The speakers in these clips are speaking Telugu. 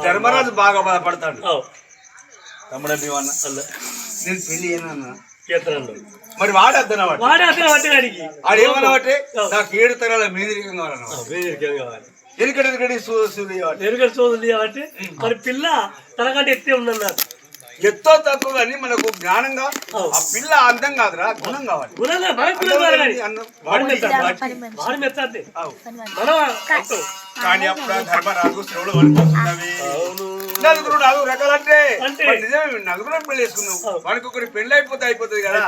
ధర్మరాజు బాగా బాధపడతాడు. తమ్ముడు నేను పెళ్లి ఏనన్నా మరి వాడద్దన వాడేమన్నా బట్టే నాకు 7 తరాల మేదిరికం కావాలన్నమాట. ఎరుకటి సోదరులు కాబట్టి మరి పిల్ల తనకంటే ఎత్తే ఉందన్నారు. ఎత్తో తక్కువ కానీ మనకు జ్ఞానంగా ఆ పిల్ల అందం కాదురా గుణం కావాలి. కానీ అప్పుడు ధర్మరాజు శ్రవులు పడిపోతున్నవి. నలుగురు 4 రకాలంటే నిజమే, నలుగురు పెళ్లి వేసుకున్నావు. వానికి ఒకటి పెళ్లి అయిపోతుంది కదా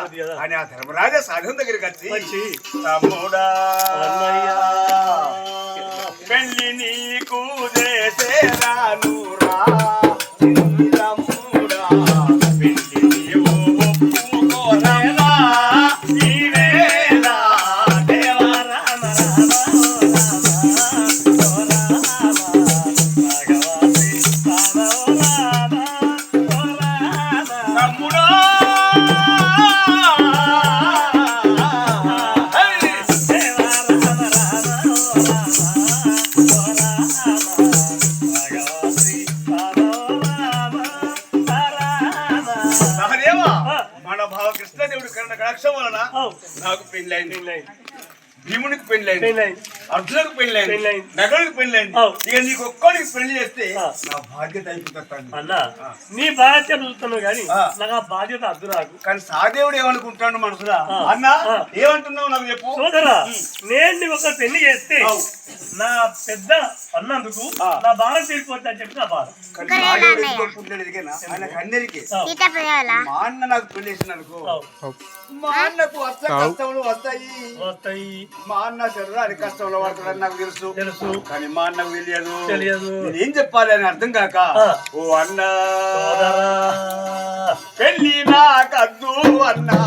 అని ఆ ధర్మరాజా సాధం దగ్గరికి వచ్చి తమ్ముడా పెళ్లి నీకు చేసేరానురా నాకు పెళ్ళైంది, భీమునికి పెళ్ళైంది, అర్జునుడికి పెళ్ళైంది, నగరుడికి పెళ్ళైంది. ఇక నీకు ఒక్కడికి పెళ్లి చేస్తే నా బాధ్యత అయిపోతాను అన్నా. నీ బాధ్యత చూస్తున్నావు కానీ నాకు ఆ బాధ్యత అద్దు రాకు. కానీ సాదేవుడు ఏమనుకుంటాడు మనసులా? అన్నా ఏమంటున్నావు నాకు చెప్పు. సోదరా, నేను ఒక పెళ్లి చేస్తే నా పెద్ద అన్నందుకు నా బాధ తీరిపోద్ది అని చెప్పి నా బాధ. ఆయన కన్నెరికి మా అన్న నాకు పెళ్లి చేసిన అనుకో, మా అన్నకు కష్టములు వస్తాయి. మా అన్న శరీరాన్ని కష్టంలో పడతాడని నాకు తెలుసు. కానీ మా అన్నకు తెలియదు. నేనేం చెప్పాలి అని అర్థం కాక, ఓ అన్న పెళ్లి నాకద్దు అన్నా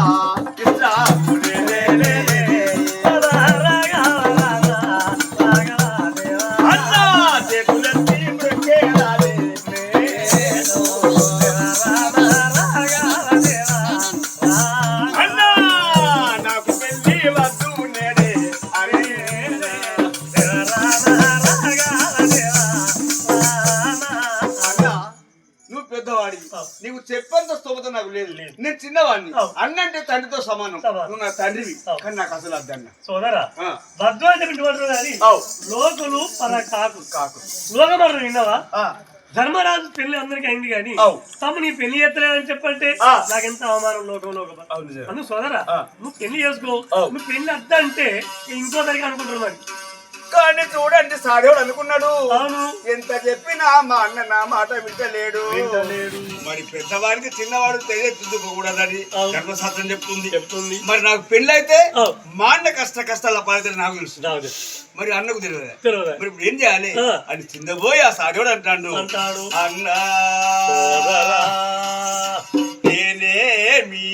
నీకు చెప్పంత స్తోమత నాకు లేదు. నేను చిన్నవాడిని, అన్నంటే తండ్రితో సమానం. నువ్వు నా తండ్రివి, కానీ నాకు అసలు అద్దన్న. సోదరా, లోకులు కాకు లోకమర విన్నావా? ధర్మరాజు పెళ్లి అందరికి అయింది కానీ తమ్ము నీ పెళ్లి ఎత్తలేదని చెప్పంటే నాకెంత అవమానం. అందుకు సోదరా, నువ్వు పెళ్లి చేసుకో. నువ్వు పెళ్లి అద్ద అంటే ఇంకో దగ్గర అనుకుంటున్నావు. మరి కానీ చూడండి, సాదేవుడు అనుకున్నాడు. ఎంత చెప్పినా మా అన్న నా మాట వింటలేడు. మరి పెద్దవాడికి చిన్నవాడు తెలియకూడదని ధర్మశాస్త్రం చెప్తుంది. మరి నాకు పెళ్లి అయితే మా అన్న కష్టాల బాధ్యత నాకు తెలుసు, మరి అన్నకు తెలియదు. మరి ఇప్పుడు ఏం చేయాలి అని చిందబోయి ఆ సాదేవుడు అంటాడు, అన్నా నేనేమి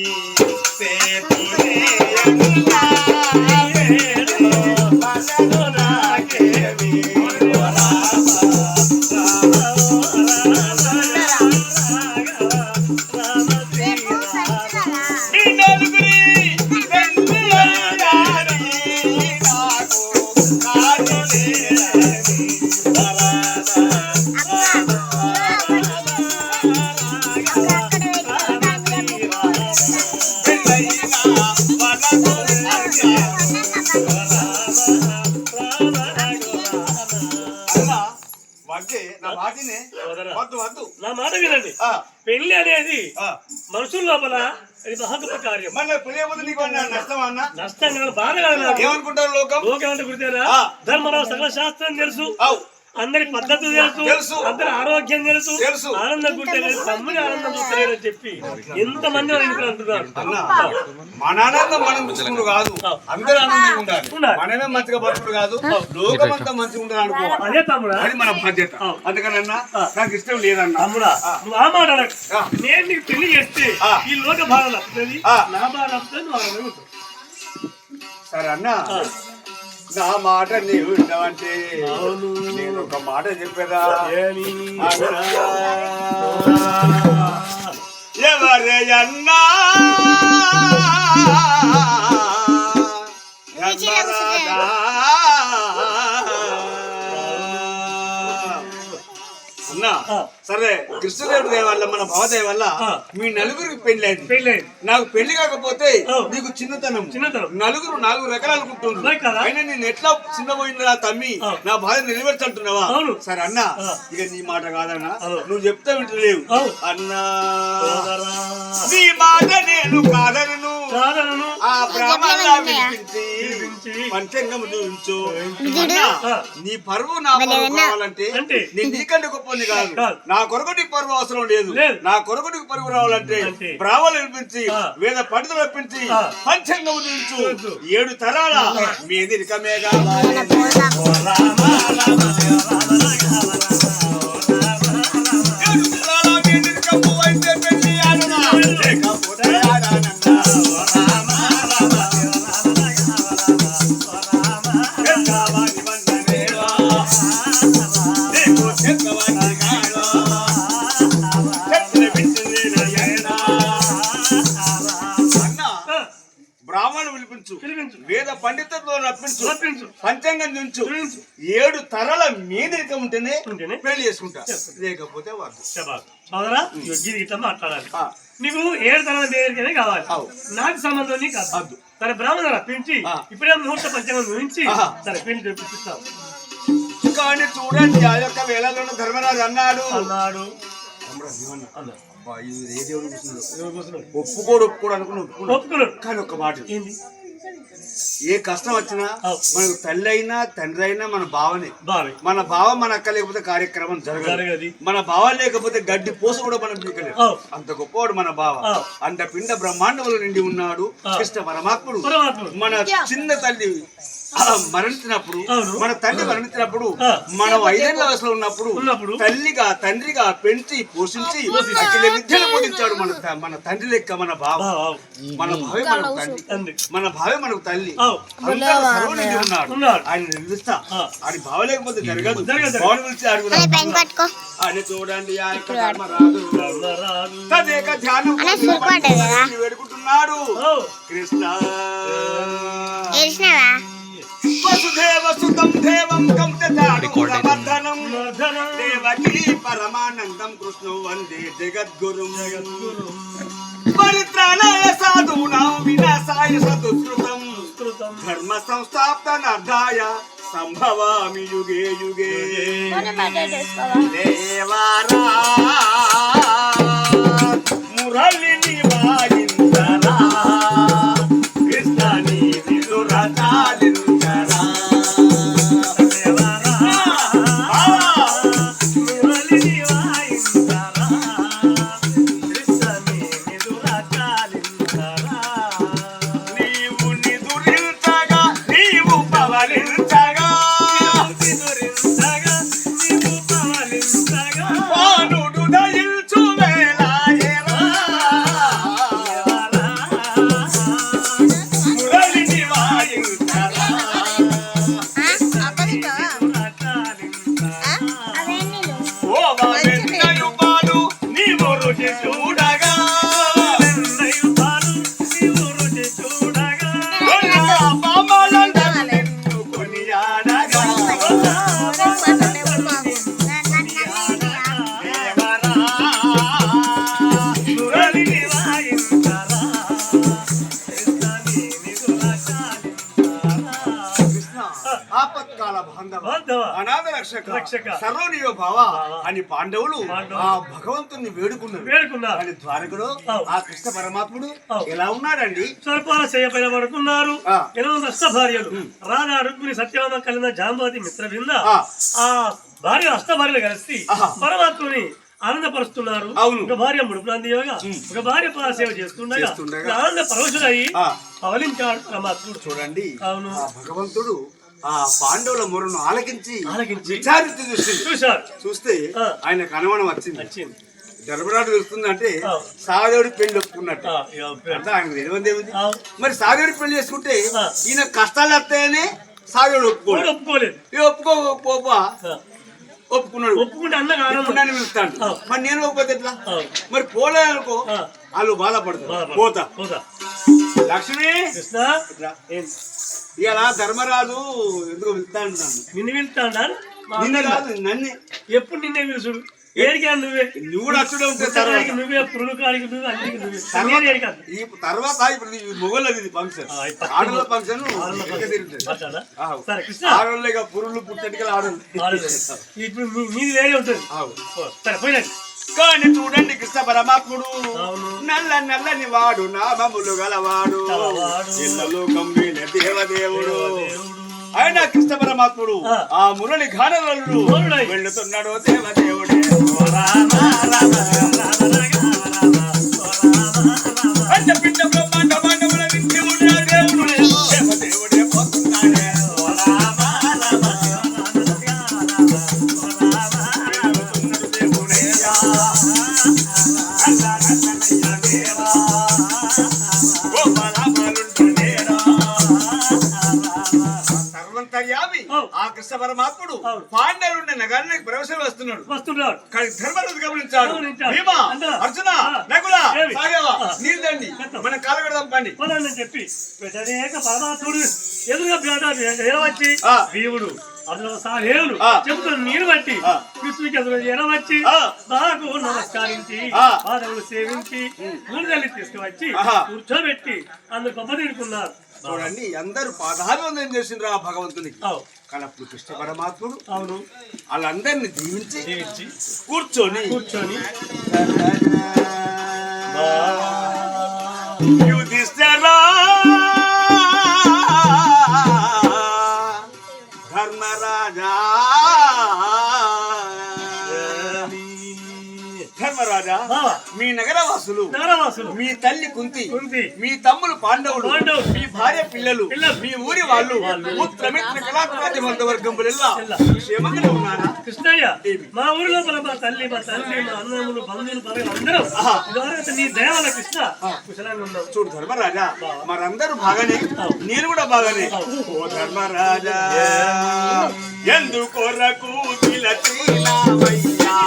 నా మాట వినండి. పెళ్లి అనేది మనుషుల లోపల మహత్వ కార్యం. నష్టం కాదు, బాధ కాదు. ఏమనుకుంటారు లోకం అంటే గుర్తేనా? ధర్మరావు సకల శాస్త్రం తెలుసు, అందరి పద్ధతులు తెలుసు, అందరి ఆరోగ్యం తెలుసు, ఆనందం గుర్తే తమ్ముని ఆనందం చూస్తలేదని చెప్పి ఎంతమంది అంటున్నారు. మన ఆనందం మనం మంచిగా కాదు, అందరూ ఆనందంగా ఉండాలి. మనమే మంచిగా బతుకుడు కాదు, లోకం అంతా మంచిగా ఉండాలి అనుకోవాలి. అదే తమ్ముడా, అది మన బాధ్యత. అందుకనన్నా నాకు ఇష్టం లేదన్నా. తమ్ముడా, నువ్వు ఆ మాట నేను నీకు పెళ్లి చేస్తే ఈ లోక బాధ వస్తుంది, నా బాధ వస్తుంది, నువ్వు ఆనందంగా ఉంటావు. సరే అన్నా, నా మాట నీవు విన్నావంటే నేను ఒక మాట చెప్పేదా? ఎవరే అన్నా అన్నా సరే కృష్ణదేవుడి దయ వల్ల మన భావదయ వల్ల మీ నలుగురికి పెళ్లి నాకు పెళ్లి కాకపోతే నీకు చిన్నతనం నాలుగు రకాలు అనుకుంటున్నాను అయినా నేను ఎట్లా చిన్నపోయింది నా తమ్మి నా బాధ నిలబెడుతుంటున్నావా సరే అన్న ఇక నీ మాట కాదన్నా నువ్వు చెప్తా వింటలేవు అన్నా నీ మాట నేను కాదను ఆ బ్రాహ్మణులా వినిపించి పంచంగం చూపించు నీ పరువు నా పరువు కావాలంటే నేను నీకంటే గొప్పది కాదు నా కొరకు నీ పరువు అవసరం లేదు నా కొరకు నీకు పరువు రావాలంటే బ్రాహ్మణులు వినిపించి వేద పండితులు రప్పించి పంచంగం చూపించు 7 తరాల మీది రికమేగా బ్రాహ్మణులు పిలిపించు వేద పండితులతో రప్పించు పంచాంగం దించు 7 తరాల మీదరిక ఉంటేనే పెళ్లి చేసుకుంటా లేకపోతే ఇట్లా మాట్లాడాలి నీకు 7 తరాల మీదరికనే కావాలి నాకు సంబంధం నీకు కాదు సరే బ్రాహ్మణులు రప్పించి ఇప్పుడే ముహూర్త పంచాంగం గురించి సరే పెళ్లి చూపిస్తాం కానీ చూడండి ఆ యొక్క వేళలో ధర్మరాజు అన్నాడు ఒప్పుకోడు అనుకున్నాడు కానీ ఒక్క మాట ఏ కష్టం వచ్చినా మనకు తల్లి అయినా తండ్రి అయినా మన భావనే మన భావ మన అక్క లేకపోతే కార్యక్రమం జరగదు మన భావ లేకపోతే గడ్డి పోస కూడా మనం పీకలేదు అంత గొప్పవాడు మన భావ అంత పిండ బ్రహ్మాండములు నిండి ఉన్నాడు కృష్ణ పరమాత్ముడు మన చిన్న తల్లి మరణించినప్పుడు మన తండ్రి మరణించినప్పుడు మనం 5 ఏళ్ల వయసులో ఉన్నప్పుడు తల్లిగా తండ్రిగా పెంచి పోషించి అఖిల విద్యలు బోధించాడు మన తండ్రి లెక్క మన భావ మన భావే మనకు తండ్రి మన భావే మనకు తల్లి సర్వనిధి ఉన్నాడు ఆయన నిర్దిస్తా ఆయన భావ లేకపోతే జరగదు భావన పిలిచి అడుగుదాం అని చూడండి ఆ యొక్క ధర్మరాజు తదేక ధ్యానం వేడుకుంటున్నాడు కృష్ణ వసుదేవ సుతం దేవం కంసచారుమర్దనం దేవకీ పరమానందం కృష్ణో వందే జగద్గురుం పరిత్రాణాయ సాధూనాం వినాశాయ సదుష్కృతం ధర్మ సంస్థాపనార్థాయ సంభవామి యుగే యుగే దేవారా మురళిని వాయించరా కృష్ణని విదురచాలి సర్వనియో భావ అని పాండవులు ఆ భగవంతుని వేడుకున్నారు అని ద్వారకుడు ఆ కృష్ణ పరమాత్ముడు ఎలా ఉన్నాడండి స్వల్పాల చేయబడిన పడుకున్నారు 8 అష్టభార్యలు రాధా రుక్మిణి సత్యభామ కలిగిన జాంబవతి మిత్రబృంద ఆ భార్య అష్టభార్యలు కలిసి పరమాత్ముని ఆనందపరుస్తున్నారు ఒక భార్య ముడుపునందియోగా ఒక భార్య పాదసేవ చేస్తుండగా ఆనంద పరవశుడై పవలించాడు పరమాత్ముడు చూడండి అవును భగవంతుడు ఆ పాండవుల మొరను ఆలకించి విచారించి చూస్తే ఆయనకు అనుమానం వచ్చింది ధర్మరాజు చూస్తుందంటే సాగేవుడి పెళ్లి ఒప్పుకున్నట్టు అంటే ఆయన తెలియదేముంది మరి సాగేవుడి పెళ్లి చేసుకుంటే ఈయన కష్టాలు వస్తాయని సాగేవుడు ఒప్పుకోలేదు ఒప్పుకోకపోపా ఒప్పుకుంటే అన్న పిలుస్తాడు మరి నేను ఒప్పుకోతే ఎట్లా మరి పోలేదనుకో వాళ్ళు బాధపడతారు పోతా లక్ష్మి ఇలా ధర్మరాజు ఎందుకు పిలుస్తాడు నిన్ను పిలుస్తాడా నిన్న కాదు నన్ను ఎప్పుడు నిన్నే పిలుచుడు ఏడికా నువ్వే నువ్వు కూడా అచ్చుడే ఉంటే పుట్టకాడికి నువ్వే పురుడుకాడికి నువ్వే అన్నిటికి నువ్వే ఈ తర్వాత ఇప్పుడు మొగలది ఇది ఫంక్షన్ ఆడల ఫంక్షన్ సరే కృష్ణ ఆడోళ్ళే పురుళ్ళు పుట్టటికలు ఆడోళ్ళు ఇప్పుడు మీది వేరే ఉంటుంది సరే పోయినట్టు కానీ చూడండి కృష్ణ పరమాత్ముడు నల్ల నల్లని వాడు నామములు గలవాడు ఇళ్ళలో గంభీర దేవదేవుడు ఆయన కృష్ణ పరమాత్ముడు ఆ మురళి ఘానరుడు వెళ్ళుతున్నాడు దేవదేవుడే పిండ బ్రహ్మాండ మాండముల వింటి ఉన్న దేవుడు దేవదేవుడే పోతున్నాడే ఆ కృష్ణ పరమాత్ముడు పాండవులున్న నగరానికి ప్రవేశం వస్తున్నాడు కానీ ధర్మరాజు గమనించాడు భీమా అర్జున నకుల సాగవ నీళ్ళండి మన కాలు కడదాం పండి చెప్పి పరమాత్ముడు ఎదురుగా ఎరవచ్చి భీముడు అందులో సాహేవులు చెబుతున్న నీరు బట్టి కృష్ణుడికి ఎదురు ఎరవచ్చి బాగు నమస్కరించి పాదవులు సేవించి నూనెల్లి తీసుకువచ్చి కూర్చోబెట్టి అందరు గొప్ప తిడుకున్నారు చూడండి అందరూ పాదాభివందనం చేసిండ్రు ఆ భగవంతునికి కానీ అప్పుడు కృష్ణ పరమాత్ముడు అవును వాళ్ళందరినీ దీవించి కూర్చొని యుధిష్ఠిరా ధర్మరాజా మీ నగరవాసులు మీ తల్లి కుంతి మీ తమ్ములు పాండవులు మీ భార్య పిల్లలు మీ ఊరి వాళ్ళు మిత్ర కళాకారి వర్గంబులెల్లా క్షేమంగా ఉన్నారా కృష్ణయ్య మా ఊరి లోపల మా తల్లి మా అన్నములు బంధువులు పదవులు అందరూ నీ దయవల్ల కృష్ణ కుశలంగా ఉన్నావు చూడు ధర్మరాజా మరందరూ బాగానే నేను కూడా బాగానే ఓ ధర్మరాజా ఎందుకొరకు పిలచినావయ్యా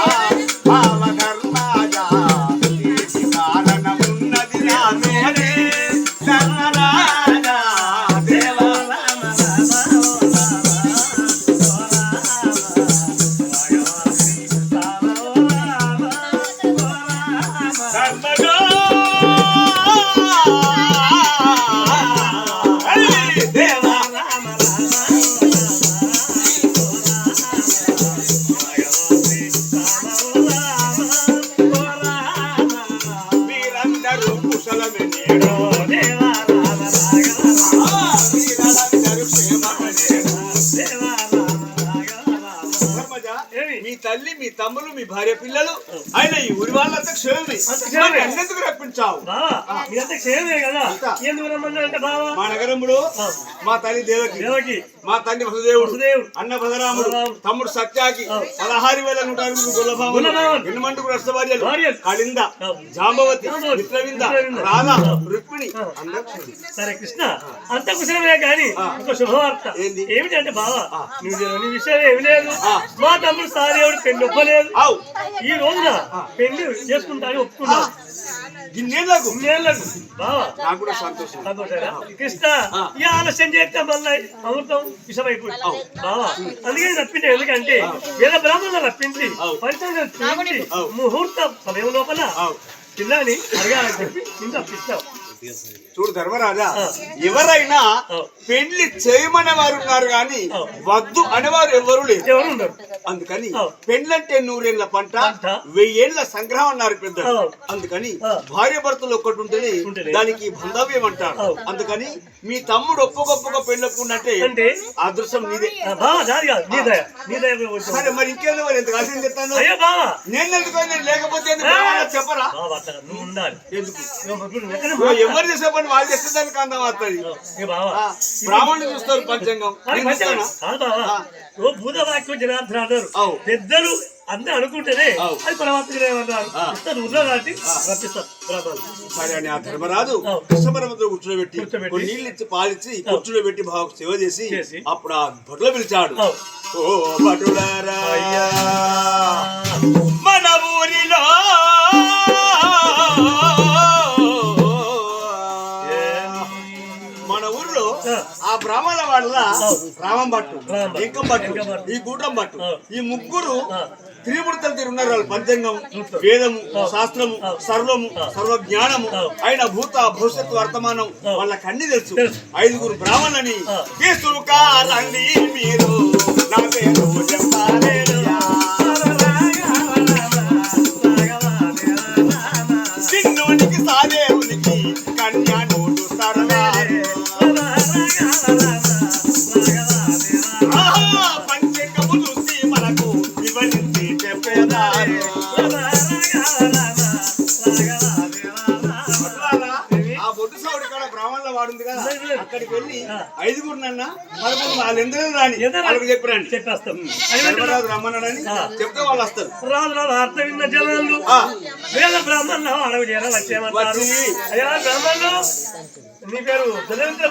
మీ తల్లి మీ తమ్ములు మీ భార్య పిల్లలు ఆయన ఈ ఊరి వాళ్ళంతా క్షేమమే అన్నెందుకు రప్పించావు మా నగరంలో మా తల్లి దేవకి మా తండ్రి వసుదేవుడు అన్న బలరాముడు తమ్ముడు సత్యాకి 16,160 గొల్లభాములు ఎన్నుమంటుకు రసభార్యలు కళింద జాంబవతి మిత్రవింద రాధ రుక్మిణి సరే కృష్ణ అంత కుశలమే కానీ ఒక శుభవార్త ఏమిటంటే బావా నువ్వు విషయం ఏమి లేదు మా తమ్ముడు సారేవుడు పెళ్లి ఒప్పలేదు ఈ రోజున పెళ్లి చేసుకుంటాను ఒప్పుకున్నా ఇన్నేళ్లకు బావా నాకు కూడా సంతోషం కృష్ణ ఈ ఆలస్యం చేస్తే మళ్ళీ అమృతం విషమైపోయింది బావా అందుకని రప్పించే ఎందుకంటే వేద బ్రాహ్మణులు రప్పించి పరిచయం ముహూర్త సమయం లోపల పిల్లని అడగాలని చెప్పి నిన్ను రప్పిస్తావు చూడు ధర్మరాజా ఎవరైనా పెళ్లి చేయమనే వారు ఉన్నారు కానీ వద్దు అనేవారు ఎవరు లేరు అందుకని పెళ్ళంటే 100 ఏళ్ల పంట 1000 ఏళ్ల సంగ్రహం అన్నారు పెద్ద అందుకని భార్య భర్తలు ఒక్కటి ఉంటేనే దానికి బంధవ్యం అంటారు అందుకని మీ తమ్ముడు ఒప్పుకొప్పుగా పెళ్ళొప్పుకుంటే అదృష్టం నీదే సరే మరి ఇంకేదో మరి ఎంత కాసి చెప్తాను నేను ఎందుకు లేకపోతే చెప్పరా ఎందుకు ఎవరు చేసే పని వాళ్ళు చేస్తే దానికి అందం వస్తుంది బ్రాహ్మణులు చూస్తారు పంచాంగం భూతవాక్యం జనార్దన అన్నారు పెద్దలు అందరూ అనుకుంటేనే అది పరమాత్మ సరే అని ఆ ధర్మరాజు కృష్ణపరమతో కూర్చోబెట్టి నీళ్ళు ఇచ్చి పాలిచ్చి కూర్చోబెట్టి బాగా సేవ చేసి అప్పుడు ఆ భటులు పిలిచాడు ఓ భటులారా మన ఊరిలో ఆ బ్రాహ్మణ వాళ్ళ రామం భట్టు ఇంకం భట్టు ఈ గూటం భట్టు ఈ ముగ్గురు త్రిమూర్తులు తిరున్నారు వాళ్ళు. పంచాంగం, వేదము, శాస్త్రము, సర్వము, సర్వజ్ఞానము, ఆయన భూత భవిష్యత్తు వర్తమానం వాళ్ళకి అన్ని తెలుసు. 5 బ్రాహ్మణులని తీసుకారండి మీరు, నా పేరు చెప్పాలేయ్యా. చిన్నోనికి సాదేవునికి కన్యా నోటు సరళ, పంచాంగము చూసి మనకు వివరించి చెప్పేదారు. ఆ బొడ్డు సౌడి కాడ బ్రాహ్మణుల వాడుంది కదా, అక్కడికి వెళ్ళి 5 నన్న 11 వాళ్ళు ఎందుకు రాని వాళ్ళకి చెప్పిరండి, చెప్పేస్తాం. ధర్మరాజు రమ్మన్నాడని చెప్తే వాళ్ళు వస్తారు. రాజు రాజు అర్థ విన్న జనాలు వేద బ్రాహ్మణులు అడవి చేర వచ్చేయమంటారు. అయ్యా బ్రాహ్మణులు, నీ పేరు ధనవంతుల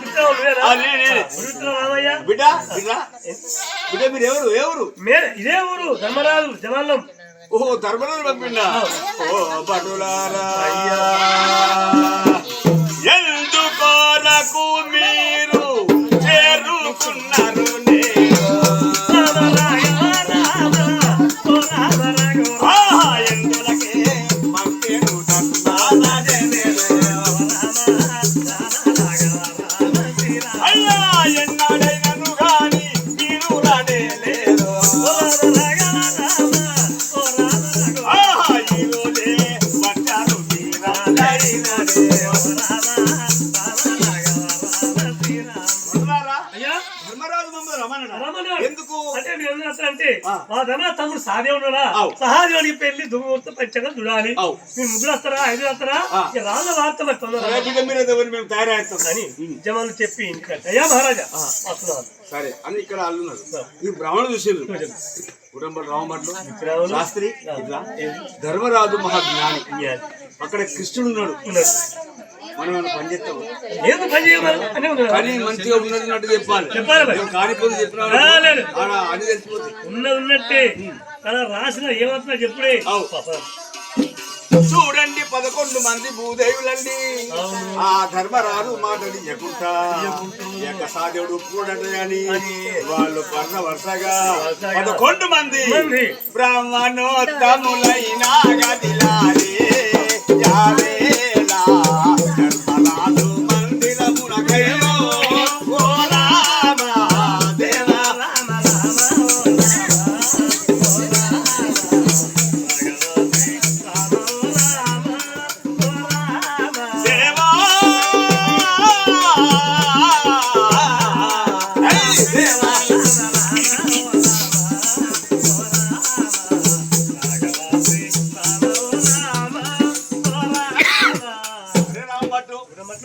రామయ్య బిడ్డ బిడ్డ బిడ్డ మీరు ఎవరు ఎవరు? ఇదే ఊరు ధర్మరాజు జనాలం. ఓహో ధర్మరాజు పంపిండా? ఓ భటులారా, ఎందుకోరకు మీరు చేరుకున్నారు? ఎందులకే పంపేను అయ్యా, ఎన్నాడైనను గాని మీరు రానే లేదు. ఈరోజే వచ్చారు ధర్మరాజు మమ్మల్ని రమ్మన్నాడు. ఎందుకు అంటే అంటే మా ధర్మ తమ్ముడు సాదేవుడా, సహాదేవుడికి పెళ్లి దుమ్ముహూర్తం పంచంగా చూడాలి. మీరు 3 వస్తారా 5 వస్తారా రాళ్ళ వార్త మేము తయారవుతాం అని జమాలు చెప్పి ఇంటికంటే అయ్యా మహారాజా వస్తున్నాను. సరే అని ఇక్కడ అల్లున్నారు. ఈ బ్రాహ్మణులు చూసిండ్రు, కుటుంబ రామభట్లు శాస్త్రి ఇట్లా ధర్మరాజు మహాజ్ఞాని, అక్కడ కృష్ణుడు ఉన్నాడు. మనం పని చేస్తాము కానీ మంచిగా ఉన్నట్టు చెప్పాలి. కానిపోతే చెప్పిన అని తెలిసిపోతుంది. ఉన్నట్టే కదా రాసిన ఏమవుతున్నా చెప్పుడే. చూడండి 11 మంది భూదేవులండి. ఆ ధర్మరాజు మాటని చెప్పుకుంటా సాదేవుడు ఒప్పుకోడట గాని వాళ్ళు పర్ణ వరుసగా 11 మంది బ్రాహ్మణోత్తములైన గదిలారే యావేలా ధర్మరాజు మందిరమునకైలో ఓ రామ దేవ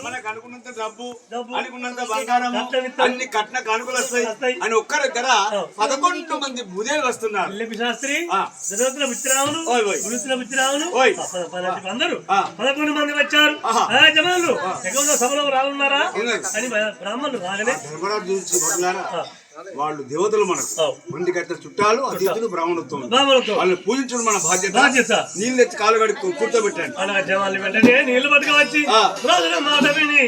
మనకు అనుకున్నంత డబ్బు అనుకున్నంత బంగారము అన్ని కట్న కానుకలు వస్తాయి అని ఒక్క దగ్గర 11 మంది భూదేవులు వస్తున్నారు. శాస్త్రి అందరూ 11 మంది వచ్చారు. జనాలు సభలో రానున్నారా అని బ్రాహ్మణులు రాగానే ధర్మరాజు చూసి వాళ్ళు దేవతలు మనకు మంది కట్టిన చుట్టాలు అతిథులు బ్రాహ్మణత్వం వాళ్ళని పూజించడం మన బాధ్యత. నీళ్ళు తెచ్చి కాలు కడి కూర్చోబెట్టండి. అలా జనాలు వెంటనే నీళ్లు పట్టుకొచ్చి రోజున మాట విని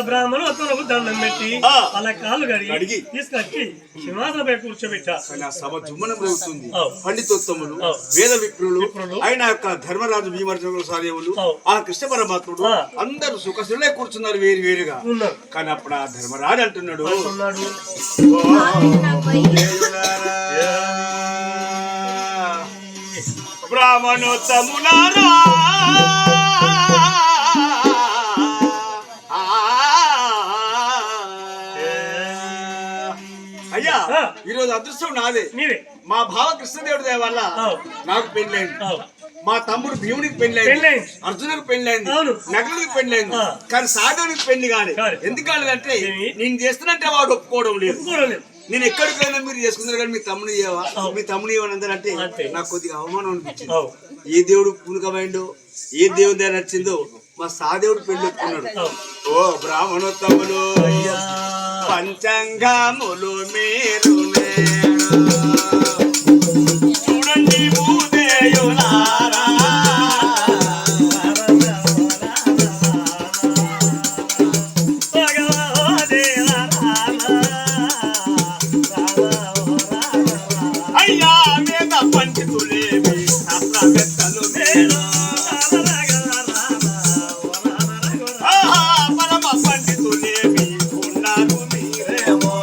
బ్రాహ్మణులు అతను దండం పెట్టి అలా కాలు కడిగి తీసుకొచ్చి సింహాసనపై కూర్చోబెట్టారు. సభ జుమ్మనం జరుగుతుంది. పండితోత్తములు వేద విప్రులు ఆయన యొక్క ధర్మరాజు భీమర్జులు సాదేవులు ఆ కృష్ణ పరమాత్ముడు అందరూ సుఖసులే కూర్చున్నారు వేరు వేరుగా. కానీ అప్పుడు ఆ ధర్మరాజు అంటున్నాడు, బ్రాహ్మణోత్తములారా అయ్యా ఈరోజు అదృష్టం నాదే. మా భావ కృష్ణదేవుడి దయ వల్ల నాకు పెళ్ళైంది. మా తమ్ముడు భీముడికి పెళ్ళైంది, అర్జునుడికి పెళ్ళైంది, నకులుడికి పెళ్ళైంది. కానీ సాధునికి పెళ్లి కాదు. ఎందుకు కాలేదంటే నేను చేస్తున్నట్టే వాడు ఒప్పుకోవడం లేదు. నేను ఎక్కడికైనా మీరు చేసుకున్నారు కానీ మీ తమ్ముని ఇవ్వవా, మీ తమ్ముని ఇవ్వనందరంటే నాకు కొద్దిగా అవమానం అనిపించింది. ఏ దేవుడు పూనుకమైండో ఏ దేవుడి దగ్గర నచ్చిందో మా సాదేవుడు పెళ్లి ఒప్పుకున్నాడు. ఓ బ్రాహ్మణోత్తములు పంచాంగములు మీరు చూడండి భూదేయులారా అయ్యా మీద పండితులే పరమ పండితులేమి ఉన్నారు మీరేమో.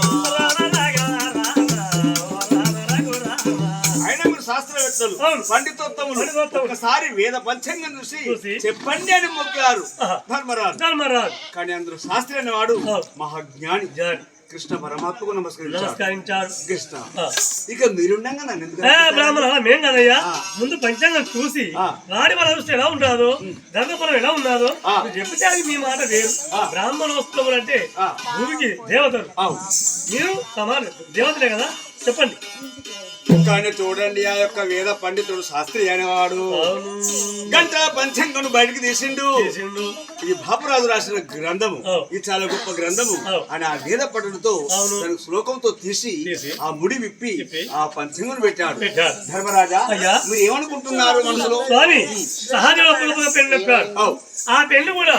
అయినా మీరు శాస్త్రవేత్తలు పండితోత్తములు ఒకసారి వేద పంచాంగం చూసి చెప్పండి అని మొక్కారు ధర్మరాజు. కానీ అందరూ శాస్త్రి అనేవాడు మహాజ్ఞాని కృష్ణ పరమాత్మకు నమస్కరించాడు. కృష్ణ ఇక మీరుండగా నన్ను ఎందుకు బ్రాహ్మణ మేం కదయ్యా ముందు పంచాంగం చూసి వాడి మన దృష్టి ఎలా ఉంటుందో ధర్మపురం ఎలా ఉన్నదో చెప్తే అది మీ మాట వేరు. బ్రాహ్మణోత్సవం అంటే భూమికి దేవతలు, మీరు సమాన దేవతలే కదా, చెప్పండి. కానీ చూడండి ఆ యొక్క వేద పండితుడు శాస్త్రి అనేవాడు గంట పంచాంగం బయటకు తీసిండు. ఇది బాపురాజు రాసిన గ్రంథము, ఇది చాలా గొప్ప గ్రంథము అని ఆ వేద పండితుడితో దాని శ్లోకంతో తీసి ఆ ముడి విప్పి ఆ పంచాంగం పెట్టాడు. ధర్మరాజా మీరు ఏమనుకుంటున్నారు మనసులో? ఆ పెళ్లి కూడా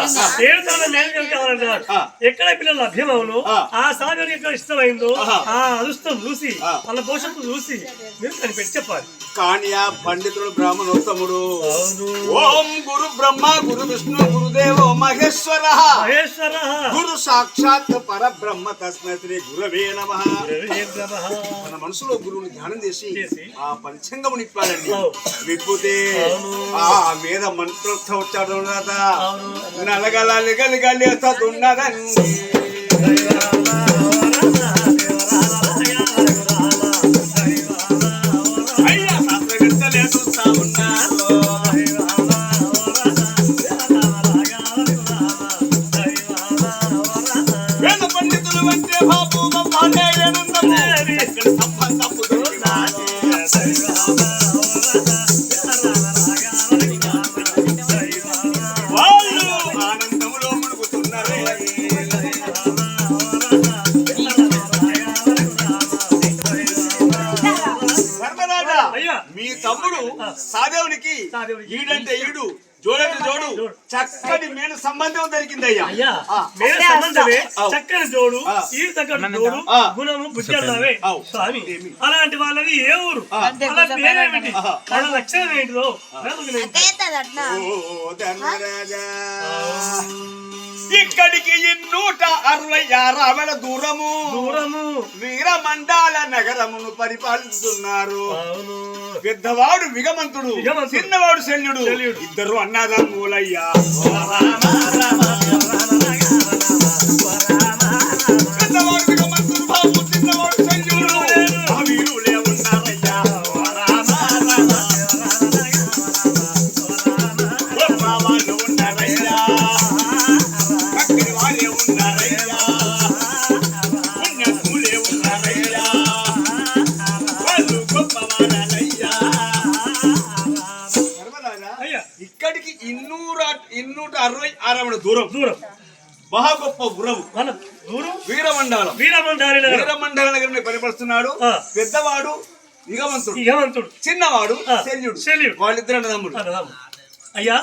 కావాలన్నారు. ఎక్కడ పిల్లలు లభ్యమవును ఆ సాగర్ ఎక్కడ ఇష్టమైందో ఆ అదృష్టం చూసి వాళ్ళ భవిష్యత్తు చూసి మీరు కనిపెట్టి చెప్పాలి. కానీ ఆ పండితుడు బ్రాహ్మణోత్తముడు ఓం గురు బ్రహ్మ గురు విష్ణు గురుదేవో మహేశ్వర గురు సాక్షాత్ పరబ్రహ్మ తస్మై శ్రీ గురవే నమః. మన మనసులో గురువుని ధ్యానం చేసి ఆ పంచాంగము నిప్పాడండి. విప్పుతే ఆ వేద మంత్రోక్త వచ్చాడు నలగలాలి గలిగలి ఉన్నదండి. వేద పండితులు అంటే బాబు వాళ్ళు ఆనందంలో మునుగుతున్నారు. ధర్మరాజా మీ తమ్ముడు సాదేవునికి ఈడంటే ఈడు జోడంటే జోడు చక్కని మేన సంబంధం దొరికిందయ్యా. చక్కని జోడు ఈడు తగ్గట్టు జోడు గుణము బుద్ధి స్వామి అలాంటి వాళ్ళది ఏ ఊరు అలా పేరేమిటి వాళ్ళ లక్షణం ఏంటిదో ధర్మరాజా ఇక్కడికి 166 దూరము వీరమండాల నగరమును పరిపాలిస్తున్నారు. పెద్దవాడు విగమంతుడు, చిన్నవాడు శల్యుడు, ఇద్దరు అన్నదమ్ములయ్యా. పెద్దవాడు విగమంతుడు బాబు, చిన్నవాడు శల్యుడు, వీరులే ఉన్నారయ్యా. వాళ్ళు ఉన్నారయ్యా, వాళ్ళే ఉన్నారయ్యా, పుణ్యములే ఉన్నారయ్యా, వాళ్ళు గొప్పవారయ్యా. ఇక్కడికి 266 దూరం మహా గొప్ప గురవు వీరమండాల నగరం పరిపరుస్తున్నాడు. పెద్దవాడు విగమంతుడు, చిన్నవాడు శల్యుడు, వాళ్ళిద్దరు అన్నదమ్ముడు. అయ్యా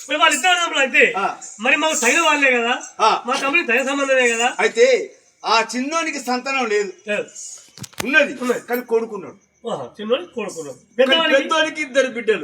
మరి వాళ్ళిద్దరు అన్నదమ్ములు అయితే మరి మాకు తగిన వాళ్ళే కదా, మా తమ్ముడికి తగిన సంబంధమే కదా. అయితే ఆ చిన్నోనికి సంతానం లేదు, ఉన్నది కానీ కొడుకున్నాడు. చిన్నోనికి కొడుకున్నాడు. పెద్దవాడికి 2 బిడ్డలు.